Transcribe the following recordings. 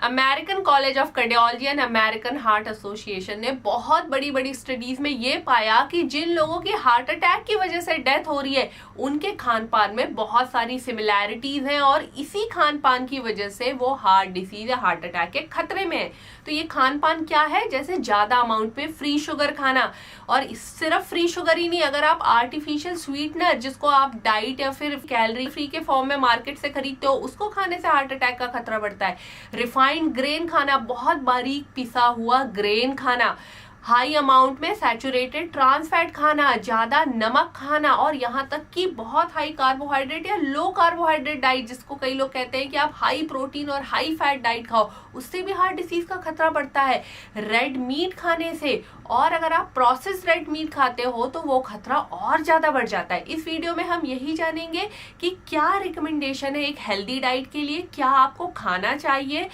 American college of cardiology and American heart association ने बहुत बड़ी बड़ी स्टडीज में ये पाया कि जिन लोगों की हार्ट अटैक की वजह से डेथ हो रही है उनके खान पान में बहुत सारी सिमिलैरिटीज हैं और इसी खान पान की वजह से वो हार्ट डिसीज या हार्ट अटैक के खतरे में है। तो ये खान पान क्या है? जैसे ज्यादा अमाउंट पे फ्री शुगर खाना, और सिर्फ फ्री शुगर ही नहीं, अगर आप आर्टिफिशियल स्वीटनर जिसको आप डाइट या फिर कैलोरी फ्री के फॉर्म में मार्केट से खरीदते हो उसको खाने से हार्ट अटैक का खतरा बढ़ता है। रिफाइंड ग्रेन खाना, बहुत बारीक पिसा हुआ ग्रेन खाना, हाई अमाउंट में सैचुरेटेड ट्रांस फैट खाना, ज्यादा नमक खाना, और यहाँ तक कि बहुत हाई कार्बोहाइड्रेट या लो कार्बोहाइड्रेट डाइट जिसको कई लोग कहते हैं कि आप हाई प्रोटीन और हाई फैट डाइट खाओ, उससे भी हार्ट डिसीज का खतरा बढ़ता है। रेड मीट खाने से, और अगर आप प्रोसेस्ड रेड मीट खाते हो तो वो खतरा और ज्यादा बढ़ जाता है। इस वीडियो में हम यही जानेंगे कि क्या रिकमेंडेशन है एक हेल्दी डाइट के लिए, क्या आपको खाना चाहिए,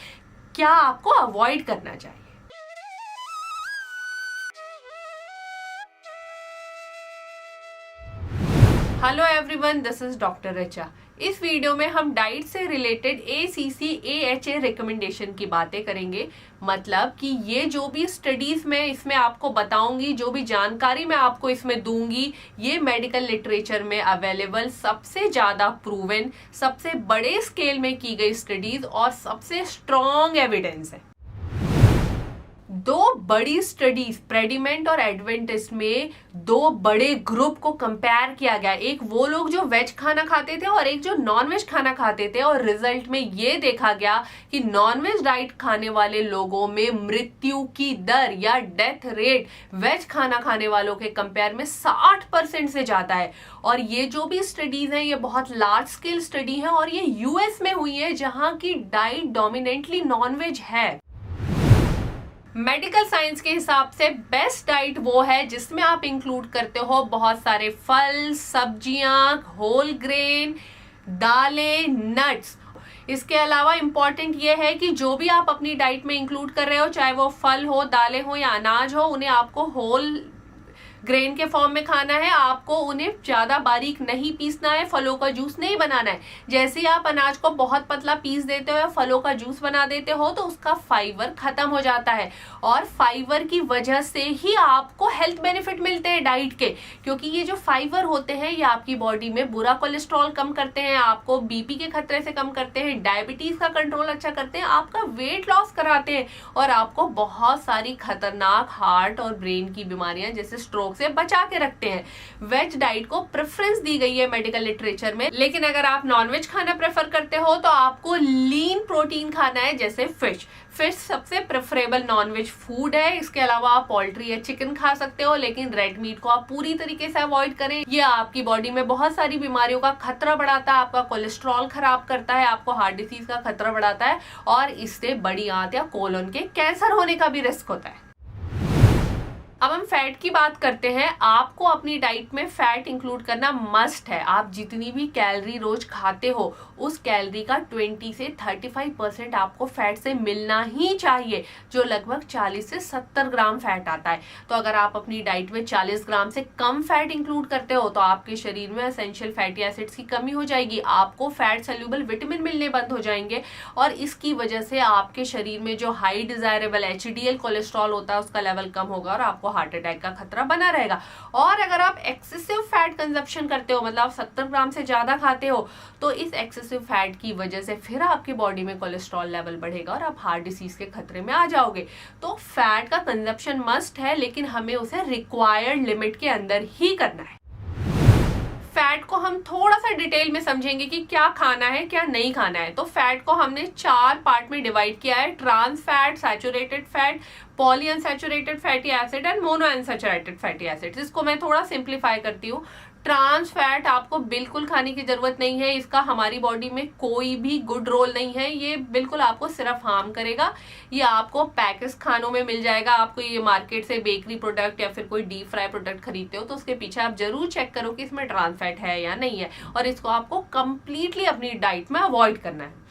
क्या आपको अवॉइड करना चाहिए। Hello everyone, this is doctor Richa. इस वीडियो में हम डाइट से रिलेटेड ACC AHA रिकमेंडेशन की बातें करेंगे। मतलब कि ये जो भी स्टडीज मैं इसमें आपको बताऊंगी, जो भी जानकारी मैं आपको इसमें दूंगी, ये मेडिकल लिटरेचर में अवेलेबल सबसे ज्यादा प्रूवन, सबसे बड़े स्केल में की गई स्टडीज और सबसे स्ट्रॉन्ग एविडेंस है। दो बड़ी स्टडीज प्रेडिमेंट और एडवेंटिस्ट में दो बड़े ग्रुप को कंपेयर किया गया, एक वो लोग जो वेज खाना खाते थे और एक जो नॉन वेज खाना खाते थे, और रिजल्ट में ये देखा गया कि नॉन वेज डाइट खाने वाले लोगों में मृत्यु की दर या डेथ रेट वेज खाना खाने वालों के कंपेयर में 60% से ज्यादा है। और ये जो भी स्टडीज हैं ये बहुत लार्ज स्केल स्टडी है और ये US में हुई है जहां की डाइट डोमिनेंटली नॉन वेज है। मेडिकल साइंस के हिसाब से बेस्ट डाइट वो है जिसमें आप इंक्लूड करते हो बहुत सारे फल, सब्जियां, होल ग्रेन, दालें, नट्स। इसके अलावा इंपॉर्टेंट ये है कि जो भी आप अपनी डाइट में इंक्लूड कर रहे हो, चाहे वो फल हो, दालें हो या अनाज हो, उन्हें आपको होल ग्रेन के फॉर्म में खाना है। आपको उन्हें ज्यादा बारीक नहीं पीसना है, फलों का जूस नहीं बनाना है। जैसे आप अनाज को बहुत पतला पीस देते हो या फलों का जूस बना देते हो तो उसका फाइबर खत्म हो जाता है, और फाइबर की वजह से ही आपको हेल्थ बेनिफिट मिलते हैं डाइट के, क्योंकि ये जो फाइबर होते हैं ये आपकी बॉडी में बुरा कोलेस्ट्रॉल कम करते हैं, आपको बीपी के खतरे से कम करते हैं, डायबिटीज का कंट्रोल अच्छा करते हैं, आपका वेट लॉस कराते हैं, और आपको बहुत सारी खतरनाक हार्ट और ब्रेन की बीमारियां जैसे स्ट्रोक से बचा के रखते हैं। वेज डाइट को प्रेफरेंस दी गई है मेडिकल लिटरेचर में, लेकिन अगर आप नॉनवेज खाना प्रेफर करते हो तो आपको लीन प्रोटीन खाना है, जैसे फिश सबसे प्रेफरेबल नॉनवेज फूड है। इसके अलावा आप पोल्ट्री या चिकन खा सकते हो, लेकिन रेड मीट को आप पूरी तरीके से अवॉइड करें। ये आपकी बॉडी में बहुत सारी बीमारियों का खतरा बढ़ाता है, आपका कोलेस्ट्रॉल खराब करता है, आपको हार्ट डिसीज का खतरा बढ़ाता है, और इससे बड़ी आंत या कोलन के कैंसर होने का भी रिस्क होता है। अब हम फैट की बात करते हैं। आपको अपनी डाइट में फैट इंक्लूड करना मस्ट है। आप जितनी भी कैलोरी रोज खाते हो उस कैलोरी का 20 से 35% आपको फैट से मिलना ही चाहिए, जो लगभग 40 से 70 ग्राम फैट आता है। तो अगर आप अपनी डाइट में 40 ग्राम से कम फैट इंक्लूड करते हो तो आपके शरीर में एसेंशियल फैटी एसिड्स की कमी हो जाएगी, आपको फैट सोल्यूबल विटामिन मिलने बंद हो जाएंगे, और इसकी वजह से आपके शरीर में जो हाई डिजायरेबल HDL कोलेस्ट्रॉल होता है उसका लेवल कम होगा और आपको हार्ट अटैक का खतरा बना रहेगा। और अगर आप एक्सेसिव फैट कंजप्शन करते हो, मतलब 70 ग्राम से ज्यादा खाते हो, तो इस एक्सेसिव फैट की वजह से फिर आपकी बॉडी में कोलेस्ट्रॉल लेवल बढ़ेगा और आप हार्ट डिसीज के खतरे में आ जाओगे। तो फैट का कंजप्शन मस्ट है, लेकिन हमें उसे रिक्वायर्ड लिमिट के अंदर ही करना है। फैट को हम थोड़ा सा डिटेल में समझेंगे कि क्या खाना है क्या नहीं खाना है। तो फैट को हमने 4 पार्ट में डिवाइड किया है: trans fat, saturated fat, poly unsaturated fatty acid and mono unsaturated fatty acid. इसको मैं थोड़ा सिंप्लीफाई करती हूँ। ट्रांस फैट आपको बिल्कुल खाने की जरूरत नहीं है, इसका हमारी बॉडी में कोई भी गुड रोल नहीं है, ये बिल्कुल आपको सिर्फ हार्म करेगा। ये आपको पैकेज खानों में मिल जाएगा। आपको ये मार्केट से बेकरी प्रोडक्ट या फिर कोई डीप फ्राई प्रोडक्ट खरीदते हो तो उसके पीछे आप जरूर चेक करो कि इसमें ट्रांस फैट है या नहीं है, और इसको आपको कंप्लीटली अपनी डाइट में अवॉइड करना है।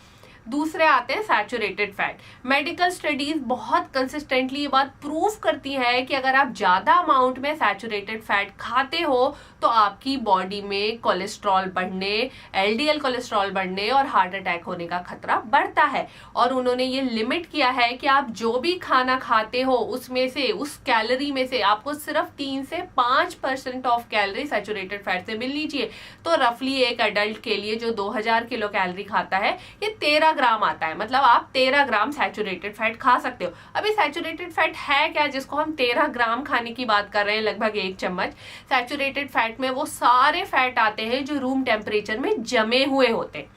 दूसरे आते हैं सैचुरेटेड फैट। मेडिकल स्टडीज बहुत कंसिस्टेंटली ये बात प्रूव करती है कि अगर आप ज्यादा अमाउंट में सैचुरेटेड फैट खाते हो तो आपकी बॉडी में कोलेस्ट्रॉल बढ़ने, एलडीएल कोलेस्ट्रॉल बढ़ने और हार्ट अटैक होने का खतरा बढ़ता है। और उन्होंने ये लिमिट किया है कि आप जो भी खाना खाते हो उसमें से, उस कैलोरी में से आपको सिर्फ 3 से 5% ऑफ कैलोरी सैचुरेटेड फैट से मिलनी चाहिए। तो रफली एक एडल्ट के लिए जो 2000 किलो कैलोरी खाता है ये 13 ग्राम आता है, मतलब आप 13 ग्राम सैचुरेटेड फैट खा सकते हो। अभी सैचुरेटेड फैट है क्या जिसको हम 13 ग्राम खाने की बात कर रहे हैं, लगभग 1 चम्मच। सैचुरेटेड फैट में वो सारे फैट आते हैं जो रूम टेम्परेचर में जमे हुए होते हैं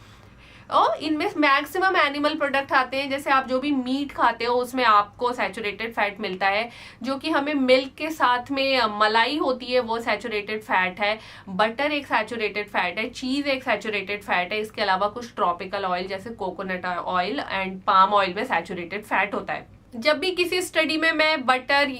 और इनमें मैक्सिमम एनिमल प्रोडक्ट आते हैं। जैसे आप जो भी मीट खाते हो उसमें आपको सैचुरेटेड फैट मिलता है, जो कि हमें मिल्क के साथ में मलाई होती है वो सैचुरेटेड फैट है, बटर एक सैचुरेटेड फैट है, चीज एक सैचुरेटेड फैट है। इसके अलावा कुछ ट्रॉपिकल ऑयल जैसे coconut oil and palm oil में सैचुरेटेड फैट होता है। जब भी किसी स्टडी में मैं बटर,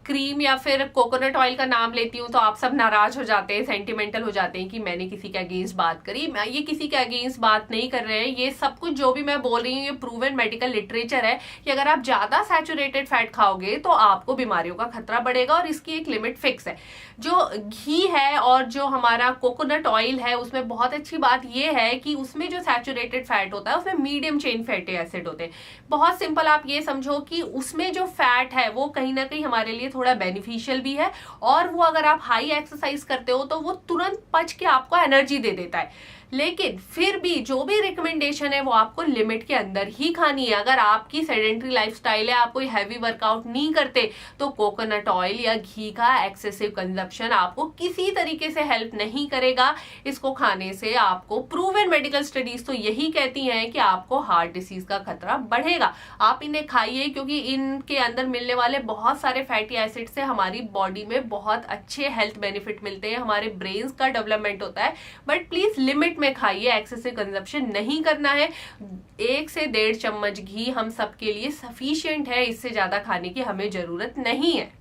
क्रीम या फिर कोकोनट ऑयल का नाम लेती हूँ तो आप सब नाराज हो जाते हैं, सेंटिमेंटल हो जाते हैं कि मैंने किसी के अगेंस्ट बात करी। ये किसी के अगेंस्ट बात नहीं कर रहे हैं, ये सब कुछ जो भी मैं बोल रही हूँ ये प्रूवन मेडिकल लिटरेचर है कि अगर आप ज्यादा सैचुरेटेड फैट खाओगे तो आपको बीमारियों का खतरा बढ़ेगा और इसकी एक लिमिट फिक्स है। जो घी है और जो हमारा कोकोनट ऑयल है उसमें बहुत अच्छी बात यह है कि उसमें जो सैचुरेटेड फैट होता है उसमें मीडियम चेन फैटी एसिड होते हैं। बहुत सिंपल, आप ये समझो कि उसमें जो फैट है वो कहीं ना कहीं हमारे लिए थोड़ा बेनिफिशियल भी है और वो अगर आप हाई एक्सरसाइज करते हो तो वो तुरंत पच के आपको एनर्जी दे देता है। लेकिन फिर भी जो भी रिकमेंडेशन है वो आपको लिमिट के अंदर ही खानी है। अगर आपकी सेडेंट्री लाइफस्टाइल है, आप कोई हैवी वर्कआउट नहीं करते, तो कोकोनट ऑयल या घी का एक्सेसिव कंजप्शन आपको किसी तरीके से हेल्प नहीं करेगा। इसको खाने से आपको प्रूवन मेडिकल स्टडीज तो यही कहती हैं कि आपको हार्ट डिसीज का खतरा बढ़ेगा। आप इन्हें खाइए क्योंकि इनके अंदर मिलने वाले बहुत सारे फैटी एसिड से हमारी बॉडी में बहुत अच्छे हेल्थ बेनिफिट मिलते हैं, हमारे ब्रेन का डेवलपमेंट होता है। बट प्लीज लिमिट में खाइए, एक्सेसिव कंजप्शन नहीं करना है। 1 से 1.5 चम्मच घी हम सबके लिए सफिशिएंट है, इससे ज्यादा खाने की हमें जरूरत नहीं है।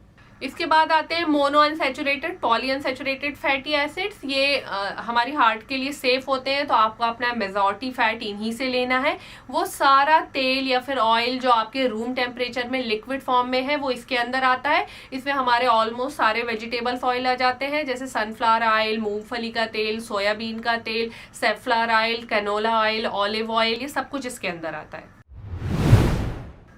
इसके बाद आते हैं mono unsaturated, poly unsaturated fatty acids. ये हमारी हार्ट के लिए सेफ होते हैं, तो आपको अपना मेजॉरिटी फैट इन्हीं से लेना है। वो सारा तेल या फिर ऑयल जो आपके रूम टेम्परेचर में लिक्विड फॉर्म में है वो इसके अंदर आता है। इसमें हमारे ऑलमोस्ट सारे वेजिटेबल्स ऑयल आ जाते हैं, जैसे सनफ्लावर ऑयल, मूंगफली का तेल, सोयाबीन का तेल, safflower oil, canola oil, olive oil, ये सब कुछ इसके अंदर आता है।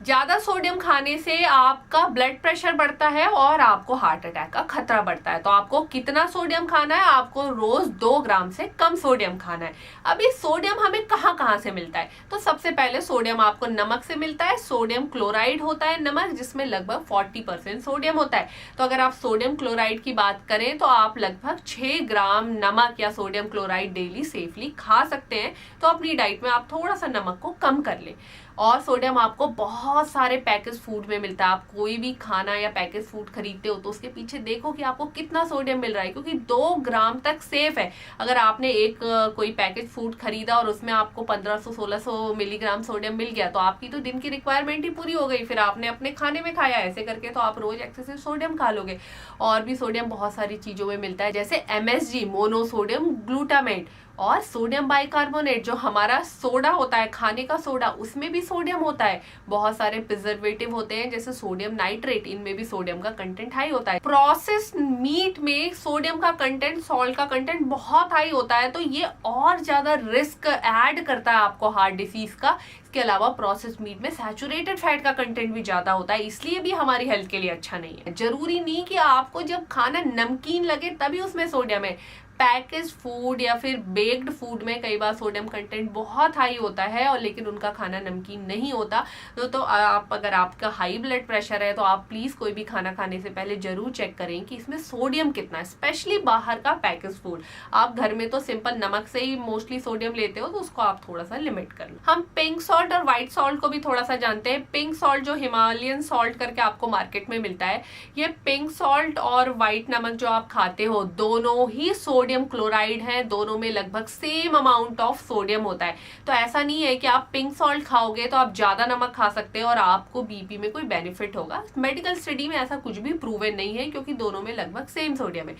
ज्यादा सोडियम खाने से आपका ब्लड प्रेशर बढ़ता है और आपको हार्ट अटैक का खतरा बढ़ता है। तो आपको कितना सोडियम खाना है? आपको रोज 2 ग्राम से कम सोडियम खाना है। अब ये सोडियम हमें कहाँ से मिलता है? तो सबसे पहले सोडियम आपको नमक से मिलता है। सोडियम क्लोराइड होता है नमक, जिसमें लगभग 40% सोडियम होता है। तो अगर आप सोडियम क्लोराइड की बात करें तो आप लगभग 6 ग्राम नमक या सोडियम क्लोराइड डेली सेफली खा सकते हैं। तो अपनी डाइट में आप थोड़ा सा नमक को कम कर लें। और सोडियम आपको बहुत सारे पैकेज फूड में मिलता है। आप कोई भी खाना या पैकेज फूड खरीदते हो तो उसके पीछे देखो कि आपको कितना सोडियम मिल रहा है, क्योंकि 2 ग्राम तक सेफ है। अगर आपने एक कोई पैकेज फूड खरीदा और उसमें आपको 1500-1600 मिलीग्राम सोडियम मिल गया तो आपकी तो दिन की रिक्वायरमेंट ही पूरी हो गई। फिर आपने अपने खाने में खाया, ऐसे करके तो आप रोज एक्सेसिव सोडियम खा लोगे। और भी सोडियम बहुत सारी चीजों में मिलता है, जैसे MSG मोनोसोडियम ग्लूटामेट और सोडियम बाइकार्बोनेट, जो हमारा सोडा होता है, खाने का सोडा, उसमें भी सोडियम होता है। बहुत सारे प्रिजर्वेटिव होते हैं जैसे सोडियम नाइट्रेट, इनमें भी सोडियम का कंटेंट हाई होता है। प्रोसेस्ड मीट में सोडियम का कंटेंट, सॉल्ट का कंटेंट बहुत हाई होता है, तो ये और ज्यादा रिस्क ऐड करता है आपको हार्ट डिसीज का। इसके अलावा प्रोसेस्ड मीट में सैचुरेटेड फैट का कंटेंट भी ज्यादा होता है, इसलिए भी हमारी हेल्थ के लिए अच्छा नहीं है। जरूरी नहीं कि आपको जब खाना नमकीन लगे तभी उसमें सोडियम है। पैकेज फूड या फिर बेक्ड फूड में कई बार सोडियम कंटेंट बहुत हाई होता है और लेकिन उनका खाना नमकीन नहीं होता। तो आप, अगर आपका हाई ब्लड प्रेशर है तो आप प्लीज कोई भी खाना खाने से पहले जरूर चेक करें कि इसमें सोडियम कितना है, स्पेशली बाहर का पैकेज फूड। आप घर में तो सिंपल नमक से ही मोस्टली सोडियम लेते हो, तो उसको आप थोड़ा सा लिमिट कर लो। हम पिंक सॉल्ट और व्हाइट सॉल्ट को भी थोड़ा सा जानते हैं। पिंक सॉल्ट जो हिमालयन सॉल्ट करके आपको मार्केट में मिलता है, ये पिंक सॉल्ट और व्हाइट नमक जो आप खाते हो दोनों ही सोडियम क्लोराइड है, दोनों में लगभग सेम अमाउंट ऑफ सोडियम होता है। तो ऐसा नहीं है कि आप पिंक सॉल्ट खाओगे तो आप ज्यादा नमक खा सकते हो और आपको बीपी में कोई बेनिफिट होगा। मेडिकल स्टडी में ऐसा कुछ भी प्रूवन नहीं है, क्योंकि दोनों में लगभग सेम सोडियम है।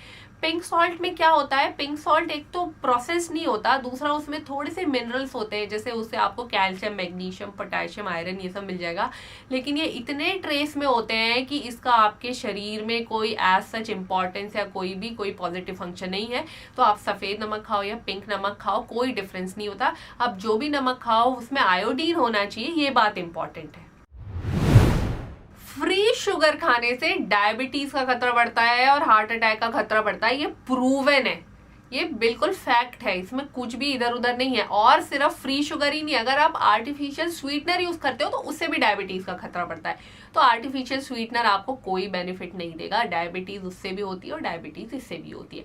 पिंक सॉल्ट में क्या होता है, पिंक सॉल्ट एक तो प्रोसेस नहीं होता, दूसरा उसमें थोड़े से मिनरल्स होते हैं, जैसे उससे आपको कैल्शियम, मैग्नीशियम, पोटेशियम, आयरन ये सब मिल जाएगा, लेकिन ये इतने ट्रेस में होते हैं कि इसका आपके शरीर में कोई एज सच इंपॉर्टेंस या कोई पॉजिटिव फंक्शन नहीं है। तो आप सफेद नमक खाओ या पिंक नमक खाओ, कोई डिफरेंस नहीं होता। अब जो भी नमक खाओ उसमें आयोडीन होना चाहिए, ये बात इंपॉर्टेंट है। फ्री शुगर खाने से डायबिटीज का खतरा बढ़ता है और हार्ट अटैक का खतरा बढ़ता है, ये प्रूवन है, ये बिल्कुल फैक्ट है, इसमें कुछ भी इधर उधर नहीं है। और सिर्फ फ्री शुगर ही नहीं, अगर आप आर्टिफिशियल स्वीटनर यूज करते हो तो उससे भी डायबिटीज का खतरा बढ़ता है। तो आर्टिफिशियल स्वीटनर आपको कोई बेनिफिट नहीं देगा, डायबिटीज उससे भी होती है और डायबिटीज इससे भी होती है।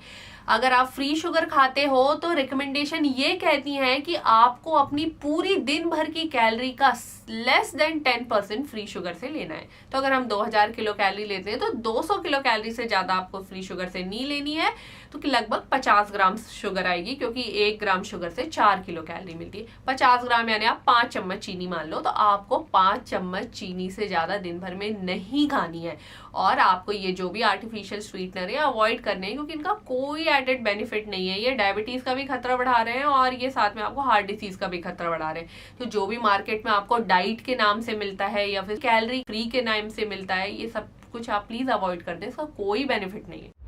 अगर आप फ्री शुगर खाते हो तो रिकमेंडेशन ये कहती है कि आपको अपनी पूरी दिन भर की कैलोरी का लेस देन 10% फ्री शुगर से लेना है। तो अगर हम 2000 किलो कैलोरी लेते हैं तो 200 किलो कैलोरी से ज्यादा आपको फ्री शुगर से नहीं लेनी है, तो कि लगभग 50 ग्राम शुगर आएगी, क्योंकि 1 ग्राम शुगर से 4 किलो कैलोरी मिलती है। 50 ग्राम यानी आप 5 चम्मच चीनी मान लो, तो आपको 5 चम्मच चीनी से ज्यादा दिन भर में नहीं खानी है। और आपको ये जो भी आर्टिफिशियल स्वीटनर है अवॉइड करने हैं, क्योंकि इनका कोई एडेड बेनिफिट नहीं है। ये डायबिटीज का भी खतरा बढ़ा रहे हैं और ये साथ में आपको हार्ट डिसीज का भी खतरा बढ़ा रहे हैं। तो जो भी मार्केट में आपको डाइट के नाम से मिलता है या फिर कैलोरी फ्री के नाम से मिलता है, ये सब कुछ आप प्लीज अवॉइड कर दें, इसका कोई बेनिफिट नहीं है।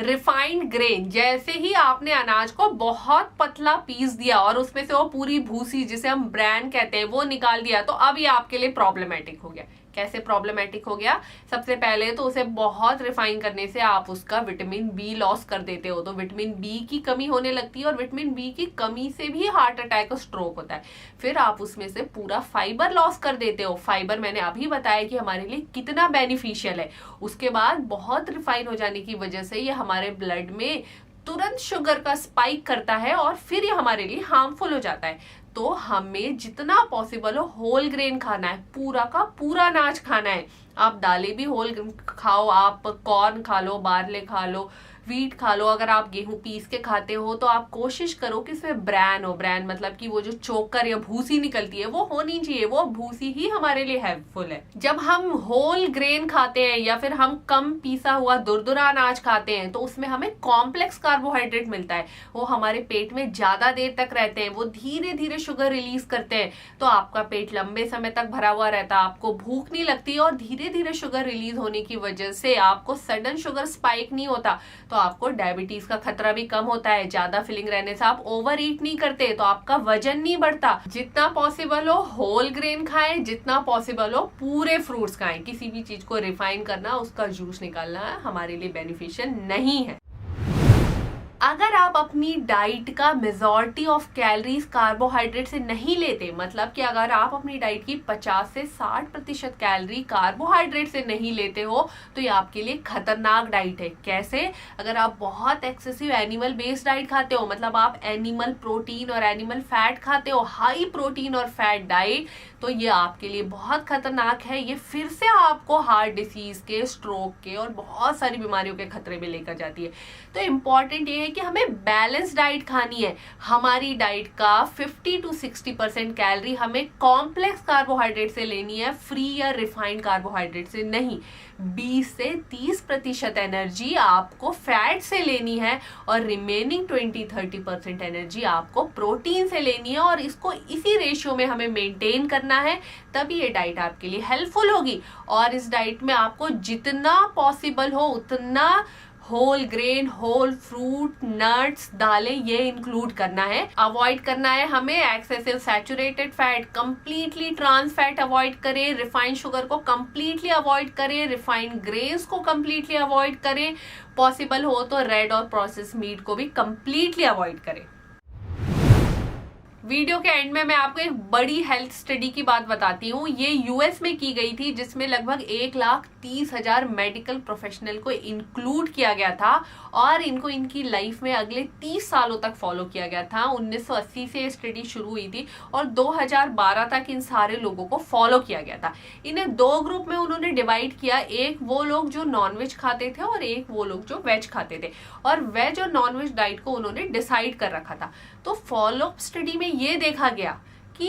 रिफाइंड ग्रेन, जैसे ही आपने अनाज को बहुत पतला पीस दिया और उसमें से वो पूरी भूसी जिसे हम ब्रैन कहते हैं वो निकाल दिया, तो अब ये आपके लिए प्रॉब्लमेटिक हो गया। कैसे प्रॉब्लमेटिक हो गया? सबसे पहले तो उसे बहुत रिफाइन करने से आप उसका विटामिन बी लॉस कर देते हो, तो विटामिन बी की कमी होने लगती है और विटामिन बी की कमी से भी हार्ट अटैक और स्ट्रोक होता है। फिर आप उसमें से पूरा फाइबर लॉस कर देते हो। फाइबर मैंने अभी बताया कि हमारे लिए कितना बेनिफिशियल है। उसके बाद बहुत रिफाइन हो जाने की वजह से ये हमारे ब्लड में तुरंत शुगर का स्पाइक करता है और फिर ये हमारे लिए हार्मफुल हो जाता है। तो हमें जितना पॉसिबल हो होल ग्रेन खाना है, पूरा का पूरा अनाज खाना है। आप दालें भी होल खाओ, आप कॉर्न खा लो, बार्ले खा लो, व्हीट खा लो। अगर आप गेहूं पीस के खाते हो तो आप कोशिश करो कि इसमें ब्रैन हो। ब्रैन मतलब कि वो जो चोकर या भूसी निकलती है वो होनी चाहिए, वो भूसी ही हमारे लिए हेल्पफुल है। जब हम होल ग्रेन खाते हैं या फिर हम कम पीसा हुआ दुरदुरा अनाज खाते हैं तो उसमें हमें कॉम्प्लेक्स कार्बोहाइड्रेट मिलता है। वो हमारे पेट में ज्यादा देर तक रहते हैं, वो धीरे धीरे शुगर रिलीज करते हैं, तो आपका पेट लंबे समय तक भरा हुआ रहता है, आपको भूख नहीं लगती और धीरे धीरे शुगर रिलीज होने की वजह से आपको सडन शुगर स्पाइक नहीं होता, तो आपको डायबिटीज का खतरा भी कम होता है। ज्यादा फिलिंग रहने से आप ओवर ईट नहीं करते, तो आपका वजन नहीं बढ़ता। जितना पॉसिबल हो होल ग्रेन खाएं, जितना पॉसिबल हो पूरे फ्रूट्स खाएं। किसी भी चीज को रिफाइन करना, उसका जूस निकालना हमारे लिए बेनिफिशियल नहीं है। अगर आप अपनी डाइट का मेजॉरिटी ऑफ कैलोरीज कार्बोहाइड्रेट से नहीं लेते, मतलब कि अगर आप अपनी डाइट की 50 से 60% कैलोरी कार्बोहाइड्रेट से नहीं लेते हो, तो ये आपके लिए खतरनाक डाइट है। कैसे? अगर आप बहुत एक्सेसिव एनिमल बेस्ड डाइट खाते हो, मतलब आप एनिमल प्रोटीन और एनिमल फैट खाते हो, हाई प्रोटीन और फैट डाइट, तो ये आपके लिए बहुत खतरनाक है। ये फिर से आपको हार्ट डिसीज के, स्ट्रोक के और बहुत सारी बीमारियों के खतरे में लेकर जाती है। तो इम्पॉर्टेंट ये है कि हमें बैलेंस डाइट खानी है। हमारी डाइट का 50 to 60% कैलोरी हमें कॉम्प्लेक्स कार्बोहाइड्रेट से लेनी है, फ्री या रिफाइंड कार्बोहाइड्रेट से नहीं। 20 से 30% एनर्जी आपको फैट से लेनी है और रिमेनिंग 20-30% एनर्जी आपको प्रोटीन से लेनी है, और इसको इसी रेशियो में हमें मेंटेन करना है, तभी ये डाइट आपके लिए हेल्पफुल होगी। और इस डाइट में आपको जितना पॉसिबल हो उतना whole grain, whole fruit, nuts, दालें ये इंक्लूड करना है। अवॉइड करना है हमें excessive saturated fat, completely trans fat avoid करें, रिफाइंड शुगर को कंप्लीटली अवॉइड करें, रिफाइंड ग्रेन्स को कंप्लीटली अवॉइड करें, पॉसिबल हो तो रेड और प्रोसेस मीट को भी कंप्लीटली अवॉइड करें। वीडियो के एंड में मैं आपको एक बड़ी हेल्थ स्टडी की बात बताती हूँ। ये यूएस में की गई थी, जिसमें लगभग 1,30,000 मेडिकल प्रोफेशनल को इंक्लूड किया गया था और इनको इनकी लाइफ में अगले 30 सालों तक फॉलो किया गया था। 1980 से ये स्टडी शुरू हुई थी और 2012 तक इन सारे लोगों को फॉलो किया गया था। इन्हें 2 ग्रुप में उन्होंने डिवाइड किया, एक वो लोग जो नॉनवेज खाते थे और एक वो लोग जो वेज खाते थे, और वेज और नॉनवेज डाइट को उन्होंने डिसाइड कर रखा था। तो फॉलो स्टडी में ये देखा गया कि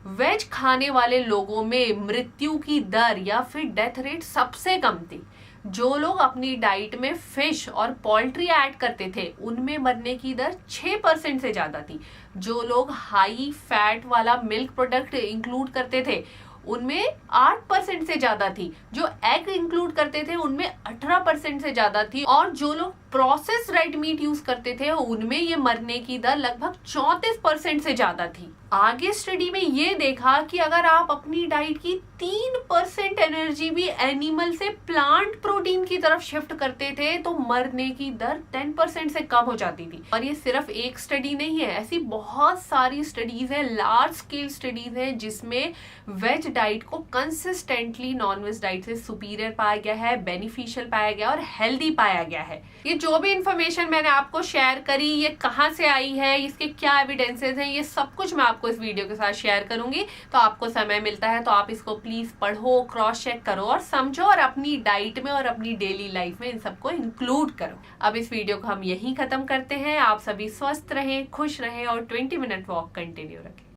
वेज खाने वाले लोगों में मृत्यु की दर या फिर डेथ रेट सबसे कम थी। जो लोग अपनी डाइट में फिश और पोल्ट्री ऐड करते थे उनमें मरने की दर 6% से ज्यादा थी। जो लोग हाई फैट वाला मिल्क प्रोडक्ट इंक्लूड करते थे उनमें 8% से ज्यादा थी। जो एग इंक्लूड करते थे उनमें 18% से ज्यादा थी। और जो लोग प्रोसेस रेड मीट यूज करते थे उनमें ये मरने की दर लगभग 34% से ज्यादा थी। आगे स्टडी में ये देखा कि अगर आप अपनी डाइट की 3% एनर्जी भी एनिमल से प्लांट प्रोटीन की तरफ शिफ्ट करते थे तो मरने की दर 10% से कम हो जाती थी। और ये सिर्फ एक स्टडी नहीं है, ऐसी बहुत सारी स्टडीज है, लार्ज स्केल स्टडीज है जिसमें वेज डाइट को कंसिस्टेंटली नॉन वेज डाइट से सुपीरियर पाया गया है, बेनिफिशियल पाया गया और हेल्दी पाया गया है। ये जो भी इंफॉर्मेशन मैंने आपको शेयर करी, ये कहाँ से आई है, इसके क्या एविडेंसेस हैं, ये सब कुछ मैं आपको इस वीडियो के साथ शेयर करूंगी। तो आपको समय मिलता है तो आप इसको प्लीज पढ़ो, क्रॉस चेक करो और समझो और अपनी डाइट में और अपनी डेली लाइफ में इन सबको इंक्लूड करो। अब इस वीडियो को हम यहीं खत्म करते हैं। आप सभी स्वस्थ रहें, खुश रहें और 20 मिनट वॉक कंटिन्यू रखें।